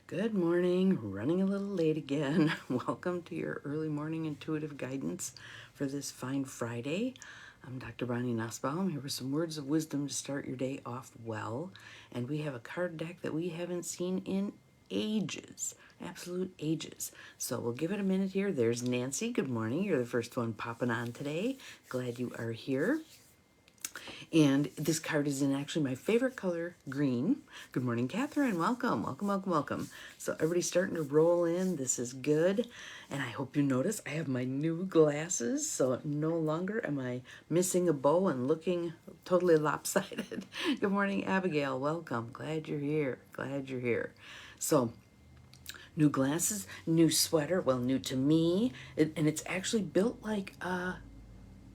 Good morning, running a little late again. Welcome to your early morning intuitive guidance for this fine Friday. I'm Dr. Bonnie Nussbaum. I'm here with some words of wisdom to start your day off well. And we have a card deck that we haven't seen in ages, absolute ages. So we'll give it a minute here. There's Nancy. Good morning. You're the first one popping on today. Glad you are here. And this card is in actually my favorite color, green. Good morning, Catherine. Welcome, welcome, welcome, welcome. So everybody's starting to roll in. This is good. And I hope you notice I have my new glasses. So no longer am I missing a bow and looking totally lopsided. Good morning, Abigail. Welcome. Glad you're here. Glad you're here. So new glasses, new sweater. Well, new to me. And it's actually built like a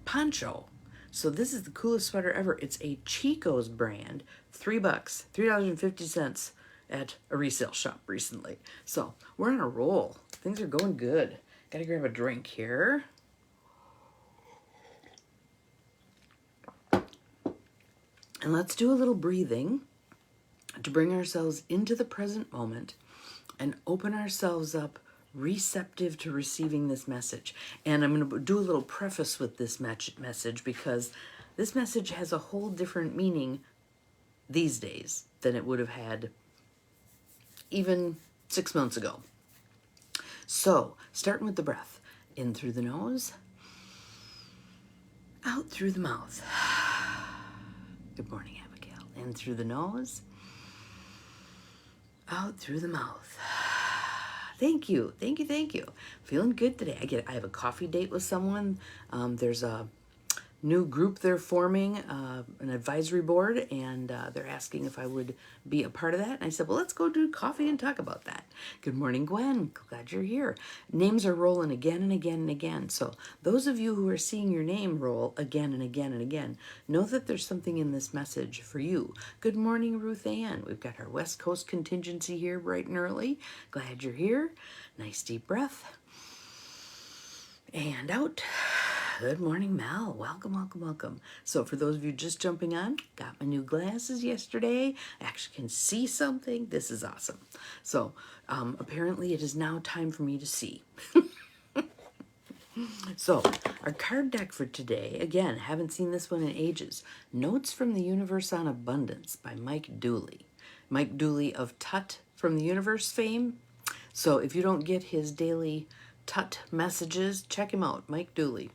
poncho. So this is the coolest sweater ever. It's a Chico's brand, $3, $3.50 at a resale shop recently. So we're on a roll. Things are going good. Gotta grab a drink here. And let's do a little breathing to bring ourselves into the present moment and open ourselves up receptive to receiving this message. And I'm going to do a little preface with this message because this message has a whole different meaning these days than it would have had even 6 months ago. So, starting with the breath. In through the nose, out through the mouth. Good morning, Abigail. In through the nose, out through the mouth. Thank you, thank you, thank you. Feeling good today. I have a coffee date with someone. There's a new group they're forming, an advisory board, and they're asking if I would be a part of that. And I said, well, let's go do coffee and talk about that. Good morning, Gwen. Glad you're here. Names are rolling again and again and again. So those of you who are seeing your name roll again and again and again, know that there's something in this message for you. Good morning, Ruth Ann. We've got our West Coast contingency here bright and early. Glad you're here. Nice deep breath. And out. Good morning, Mel. Welcome, welcome, welcome. So for those of you just jumping on, got my new glasses yesterday. I actually can see something. This is awesome. So apparently it is now time for me to see. So our card deck for today, again, haven't seen this one in ages. Notes from the Universe on Abundance by Mike Dooley. Mike Dooley of Tut from the Universe fame. So if you don't get his daily Tut messages, check him out, Mike Dooley.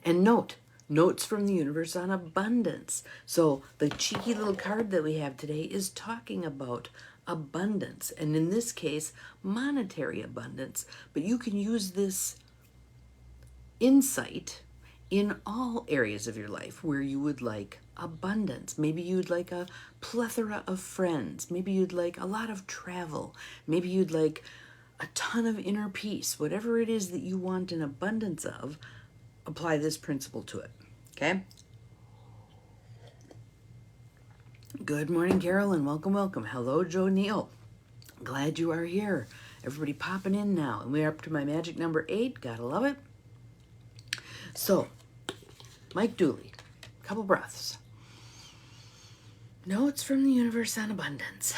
And notes from the Universe on Abundance. So the cheeky little card that we have today is talking about abundance. And in this case, monetary abundance. But you can use this insight in all areas of your life where you would like abundance. Maybe you'd like a plethora of friends. Maybe you'd like a lot of travel. Maybe you'd like a ton of inner peace. Whatever it is that you want an abundance of, apply this principle to it, okay? Good morning, Carolyn. Welcome, welcome. Hello, Joe Neal. Glad you are here. Everybody popping in now. And we're up to my magic number 8. Gotta love it. So, Mike Dooley, couple breaths. Notes from the Universe on Abundance.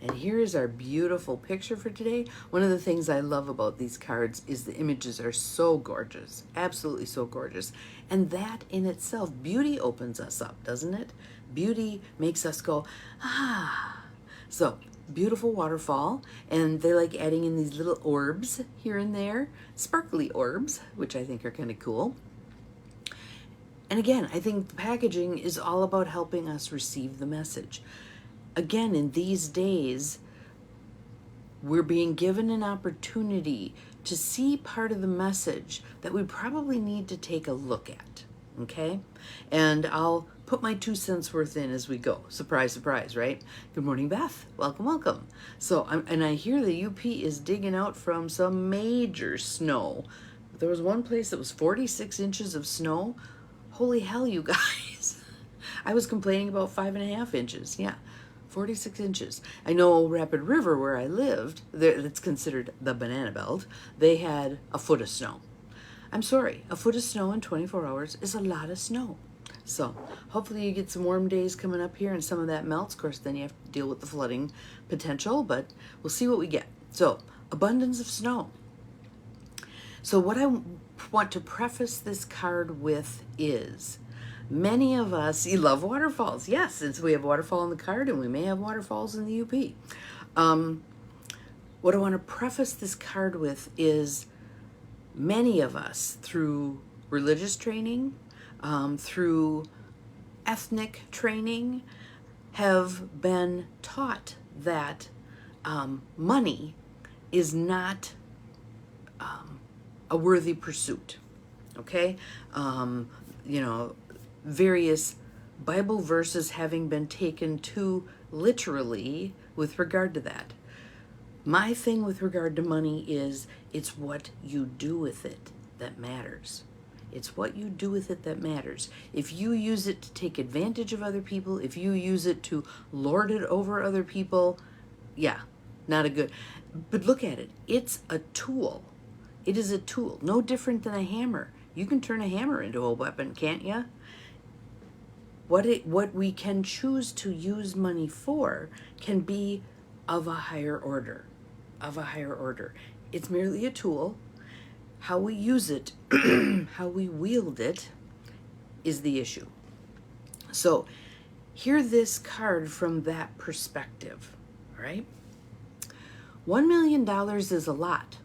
And here is our beautiful picture for today. One of the things I love about these cards is the images are so gorgeous, absolutely so gorgeous. And that in itself, beauty opens us up, doesn't it? Beauty makes us go, ah. So, beautiful waterfall, and they like adding in these little orbs here and there, sparkly orbs, which I think are kind of cool. And again, I think the packaging is all about helping us receive the message. Again, in these days, we're being given an opportunity to see part of the message that we probably need to take a look at, okay? And I'll put my 2 cents worth in as we go. Surprise, surprise, right? Good morning, Beth. Welcome, welcome. So, and I hear the UP is digging out from some major snow. There was one place that was 46 inches of snow. Holy hell, you guys. I was complaining about 5.5 inches, yeah. 46 inches. I know Rapid River, where I lived, that's considered the banana belt, they had a foot of snow. I'm sorry, a foot of snow in 24 hours is a lot of snow. So hopefully you get some warm days coming up here and some of that melts. Of course, then you have to deal with the flooding potential, but we'll see what we get. So abundance of snow. So what I want to preface this card with is, many of us, you love waterfalls. Yes, since we have waterfall in the card and we may have waterfalls in the UP. What I want to preface this card with is, many of us, through religious training, through ethnic training, have been taught that money is not a worthy pursuit. Okay? You know, various Bible verses having been taken too literally with regard to that. My thing with regard to money is, it's what you do with it that matters. It's what you do with it that matters. If you use it to take advantage of other people, if you use it to lord it over other people, yeah, not a good. But look at it. It's a tool. It is a tool, no different than a hammer. You can turn a hammer into a weapon, can't you? What we can choose to use money for can be of a higher order, It's merely a tool. How we use it, how we wield it, is the issue. So hear this card from that perspective, all right? $1 million is a lot,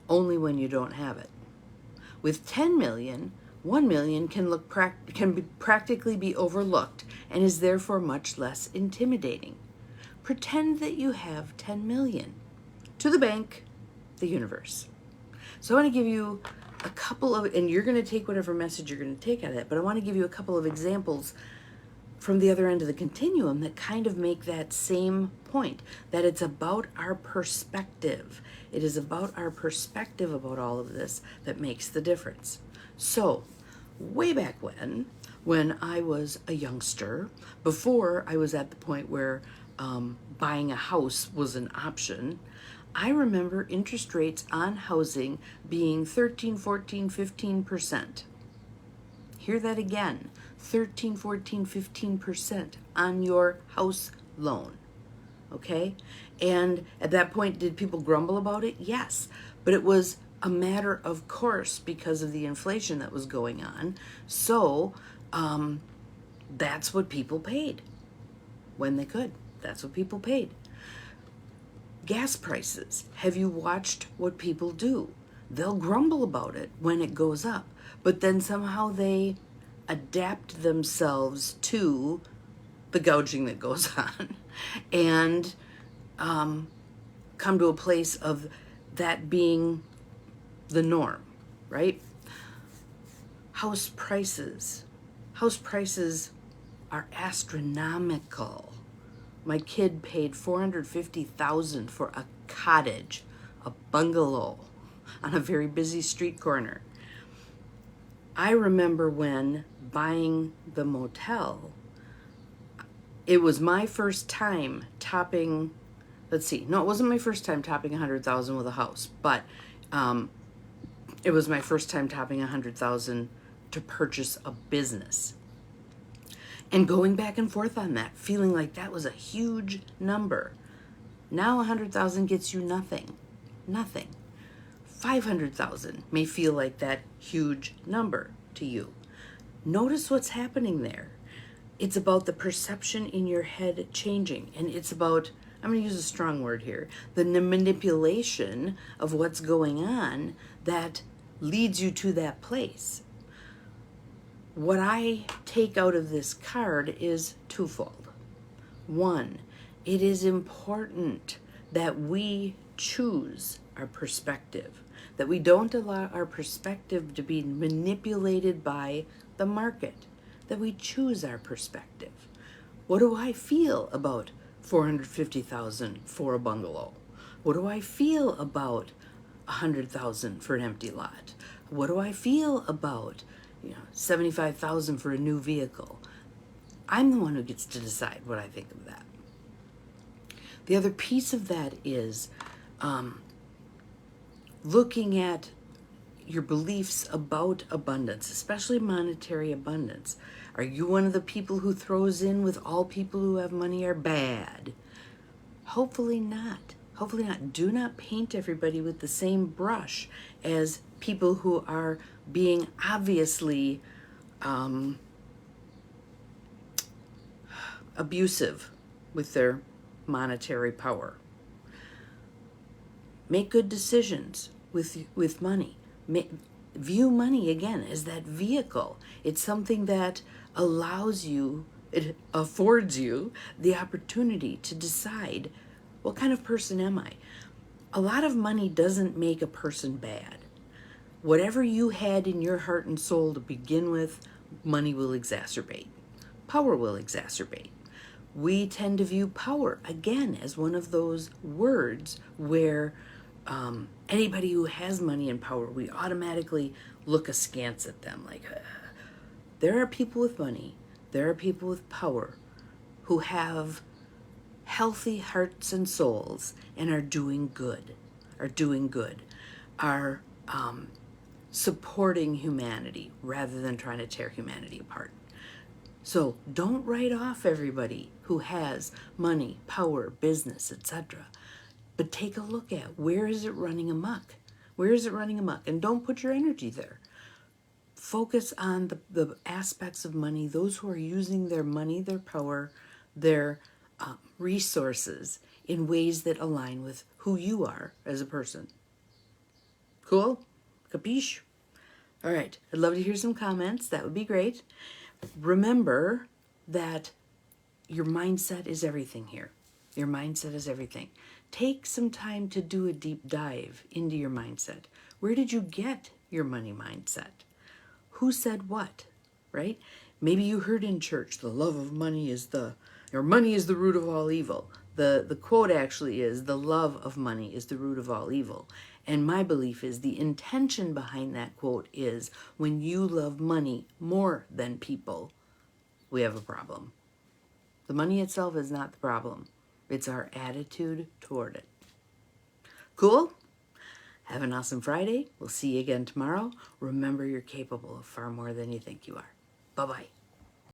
only when you don't have it. With 10 million, 1 million can practically be overlooked and is therefore much less intimidating. Pretend that you have 10 million. To the bank, the universe. So I want to give you a couple of, and you're going to take whatever message you're going to take out of it, but I want to give you a couple of examples from the other end of the continuum that kind of make that same point, that it's about our perspective. It is about our perspective about all of this that makes the difference. So, way back when I was a youngster, before I was at the point where buying a house was an option, I remember interest rates on housing being 13, 14, 15%. Hear that again, 13, 14, 15% on your house loan, okay? And at that point, did people grumble about it? Yes, but it was a matter of course because of the inflation that was going on. So that's what people paid when they could. That's what people paid. Gas prices. Have you watched what people do? They'll grumble about it when it goes up, but then somehow they adapt themselves to the gouging that goes on and come to a place of that being the norm, right? House prices. House prices are astronomical. My kid paid $450,000 for a cottage, a bungalow on a very busy street corner. I remember when buying the motel, it was my first time topping, it wasn't my first time topping 100,000 with a house, but it was my first time topping 100,000 to purchase a business. And going back and forth on that, feeling like that was a huge number. Now 100,000 gets you nothing. 500,000 may feel like that huge number to you. Notice what's happening there. It's about the perception in your head changing, and it's about, I'm going to use a strong word here, the manipulation of what's going on that leads you to that place. What I take out of this card is twofold. One, it is important that we choose our perspective, that we don't allow our perspective to be manipulated by the market, that we choose our perspective. What do I feel about $450,000 for a bungalow? What do I feel about $100,000 for an empty lot? What do I feel about $75,000 for a new vehicle? I'm the one who gets to decide what I think of that. The other piece of that is looking at your beliefs about abundance, especially monetary abundance. Are you one of the people who throws in with all people who have money are bad? Hopefully not. Hopefully not. Do not paint everybody with the same brush as people who are being obviously abusive with their monetary power. Make good decisions with money. View money again as that vehicle. It's something that allows you, it affords you the opportunity to decide, what kind of person am I? A lot of money doesn't make a person bad. Whatever you had in your heart and soul to begin with, money will exacerbate. Power will exacerbate. We tend to view power, again, as one of those words where anybody who has money and power, we automatically look askance at them. Like, there are people with money, there are people with power who have healthy hearts and souls and are doing good, are supporting humanity rather than trying to tear humanity apart. So don't write off everybody who has money, power, business, etc. But take a look at, where is it running amok? Where is it running amok? And don't put your energy there. Focus on the aspects of money, those who are using their money, their power, their resources in ways that align with who you are as a person. Cool? Capiche? All right. I'd love to hear some comments. That would be great. Remember that your mindset is everything here. Your mindset is everything. Take some time to do a deep dive into your mindset. Where did you get your money mindset? Who said what, right? Maybe you heard in church, the love of money is money is the root of all evil. The quote actually is, the love of money is the root of all evil. And my belief is the intention behind that quote is, when you love money more than people, we have a problem. The money itself is not the problem. It's our attitude toward it. Cool? Have an awesome Friday. We'll see you again tomorrow. Remember, you're capable of far more than you think you are. Bye-bye.